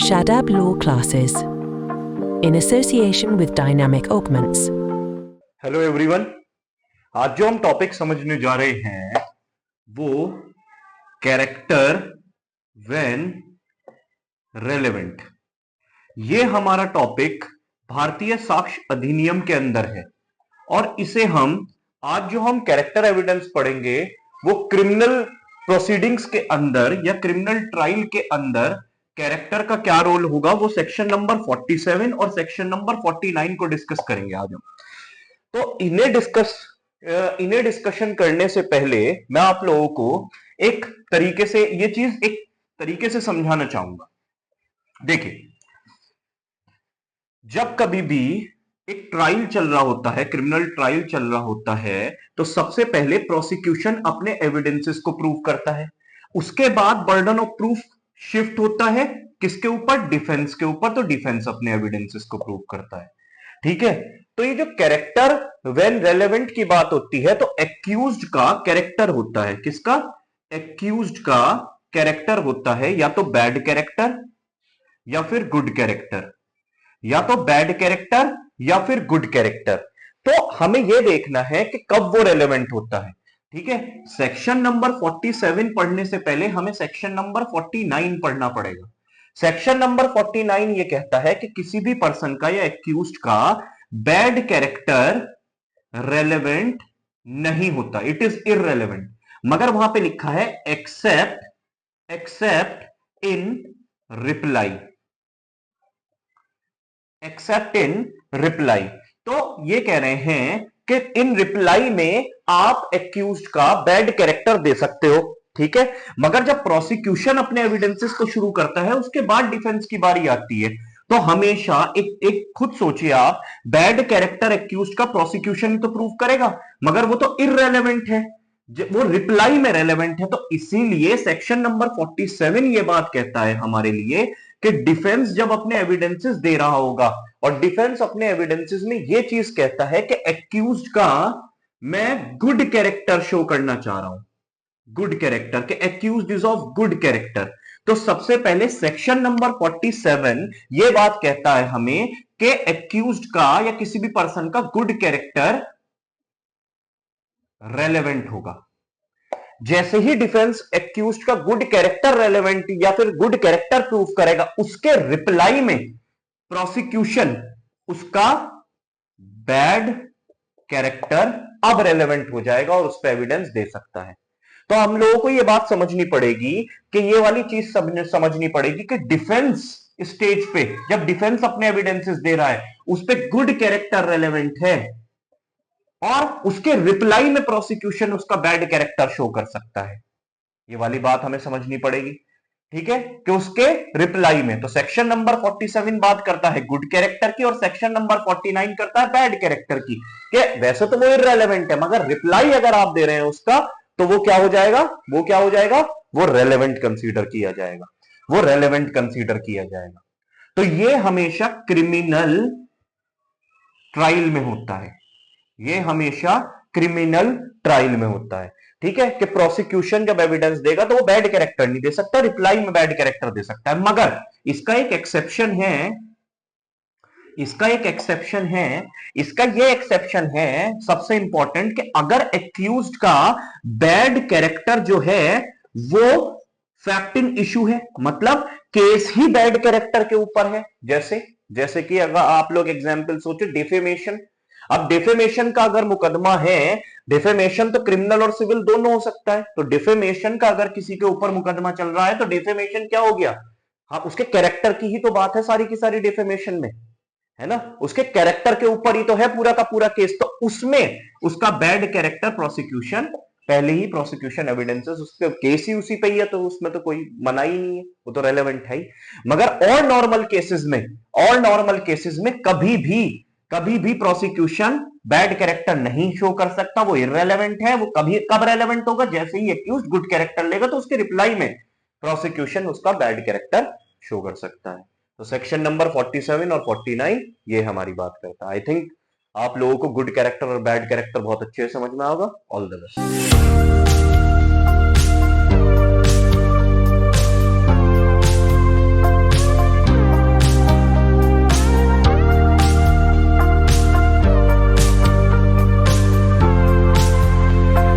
Shadab Law Classes in association with Dynamic Augments. Hello everyone, आज जो हम topic समझने जा रहे हैं वो कैरेक्टर व्हेन रेलेवेंट। ये हमारा टॉपिक भारतीय साक्ष्य अधिनियम के अंदर है और इसे आज जो हम कैरेक्टर एविडेंस पढ़ेंगे वो क्रिमिनल प्रोसीडिंग्स के अंदर या क्रिमिनल ट्रायल के अंदर कैरेक्टर का क्या रोल होगा वो सेक्शन नंबर 47 और सेक्शन नंबर 49 को डिस्कस करेंगे आज हम। तो इन्हें डिस्कशन करने से पहले मैं आप लोगों को एक तरीके से समझाना चाहूंगा। देखिए, जब कभी भी एक ट्रायल चल रहा होता है, क्रिमिनल ट्रायल चल रहा होता है, तो सबसे पहले प्रोसिक्यूशन अपने एविडेंसेस को प्रूव करता है। उसके बाद बर्डन ऑफ प्रूफ शिफ्ट होता है किसके ऊपर? डिफेंस के ऊपर। तो डिफेंस अपने एविडेंसेस को प्रूव करता है। ठीक है, तो ये जो कैरेक्टर व्हेन रेलेवेंट की बात होती है तो एक्यूज्ड का कैरेक्टर होता है। किसका? एक्यूज्ड का कैरेक्टर होता है या तो बैड कैरेक्टर या फिर गुड कैरेक्टर, या तो बैड कैरेक्टर या फिर गुड कैरेक्टर। तो हमें यह देखना है कि कब वो रेलेवेंट होता है। ठीक है, सेक्शन नंबर 47 पढ़ने से पहले हमें सेक्शन नंबर 49 पढ़ना पड़ेगा। सेक्शन नंबर 49 ये कहता है कि किसी भी पर्सन का या एक्यूज्ड का बैड कैरेक्टर रेलेवेंट नहीं होता, इट इज इररेलेवेंट। मगर वहां पे लिखा है एक्सेप्ट इन रिप्लाई, एक्सेप्ट इन रिप्लाई। तो ये कह रहे हैं कि इन रिप्लाई में आप एक्यूज्ड का बैड कैरेक्टर दे सकते हो। ठीक है, मगर जब प्रोसिक्यूशन अपने एविडेंसेस को शुरू करता है उसके बाद डिफेंस की बारी आती है। तो हमेशा एक खुद सोचिए आप, बैड कैरेक्टर एक्यूज्ड का प्रोसिक्यूशन तो प्रूव करेगा मगर वो तो इररेलेवेंट है, वो रिप्लाई में रेलेवेंट है। तो इसीलिए सेक्शन नंबर 47 ये बात कहता है हमारे लिए कि डिफेंस जब अपने एविडेंसेस दे रहा होगा और डिफेंस अपने एविडेंसेस में ये चीज कहता है कि एक्यूज्ड का मैं गुड कैरेक्टर शो करना चाह रहा हूं, गुड कैरेक्टर के accused is of good character, तो सबसे पहले सेक्शन नंबर 47 ये बात कहता है हमें कि एक्यूज्ड का या किसी भी पर्सन का गुड कैरेक्टर रेलेवेंट होगा। जैसे ही डिफेंस एक्यूज्ड का गुड कैरेक्टर रेलेवेंट या फिर गुड कैरेक्टर प्रूफ करेगा, उसके रिप्लाई में प्रोसिक्यूशन उसका बैड कैरेक्टर अब रेलेवेंट हो जाएगा और उस पर एविडेंस दे सकता है। तो हम लोगों को यह बात समझनी पड़ेगी कि ये वाली चीज समझनी पड़ेगी कि डिफेंस स्टेज पे जब डिफेंस अपने एविडेंसेस दे रहा है उस पर गुड कैरेक्टर रेलेवेंट है और उसके रिप्लाई में प्रोसिक्यूशन उसका बैड कैरेक्टर शो कर सकता है। ये वाली बात हमें समझनी पड़ेगी। ठीक है, कि उसके रिप्लाई में तो सेक्शन नंबर 47 बात करता है गुड कैरेक्टर की और सेक्शन नंबर 49 करता है बैड कैरेक्टर की। कि वैसे तो वो इररेलेवेंट है मगर रिप्लाई अगर आप दे रहे हैं उसका तो वो क्या हो जाएगा? वो रेलेवेंट कंसीडर किया जाएगा, वो रेलेवेंट कंसीडर किया जाएगा। तो ये हमेशा क्रिमिनल ट्रायल में होता है, ये हमेशा क्रिमिनल ट्रायल में होता है। ठीक है, कि प्रोसिक्यूशन जब एविडेंस देगा तो वो बैड कैरेक्टर नहीं दे सकता, रिप्लाई में बैड कैरेक्टर दे सकता है। मगर इसका एक एक्सेप्शन है, इसका ये एक्सेप्शन है सबसे इंपॉर्टेंट कि अगर एक्यूज्ड का बैड कैरेक्टर जो है वो फैक्ट इन इशू है, मतलब केस ही बैड कैरेक्टर के ऊपर है। जैसे कि अगर आप लोग एग्जांपल सोचे डिफेमेशन, अब डिफेमेशन का अगर मुकदमा है, डिफेमेशन तो क्रिमिनल और सिविल दोनों हो सकता है, तो डिफेमेशन का अगर किसी के ऊपर मुकदमा चल रहा है तो डिफेमेशन क्या हो गया? हाँ, उसके कैरेक्टर की ही तो बात है सारी की सारी डिफेमेशन में, है ना? उसके कैरेक्टर के ऊपर ही तो है पूरा का पूरा केस। तो उसमें उसका बैड कैरेक्टर प्रोसिक्यूशन पहले ही प्रोसिक्यूशन एविडेंसेस उसके केस ही उसी पे ही है, तो उसमें तो कोई मना ही नहीं है, वो तो रेलेवेंट है ही। मगर और नॉर्मल केसेस में कभी भी प्रोसिक्यूशन बैड कैरेक्टर नहीं शो कर सकता, वो इररेलेवेंट है। वो कभी कब रेलेवेंट होगा? जैसे ही एक्यूज्ड गुड कैरेक्टर लेगा तो उसके रिप्लाई में प्रोसिक्यूशन उसका बैड कैरेक्टर शो कर सकता है। तो सेक्शन नंबर 47 और 49 ये हमारी बात करता है। आई थिंक आप लोगों को गुड कैरेक्टर और बैड कैरेक्टर बहुत अच्छे से समझ में आएगा। All the best.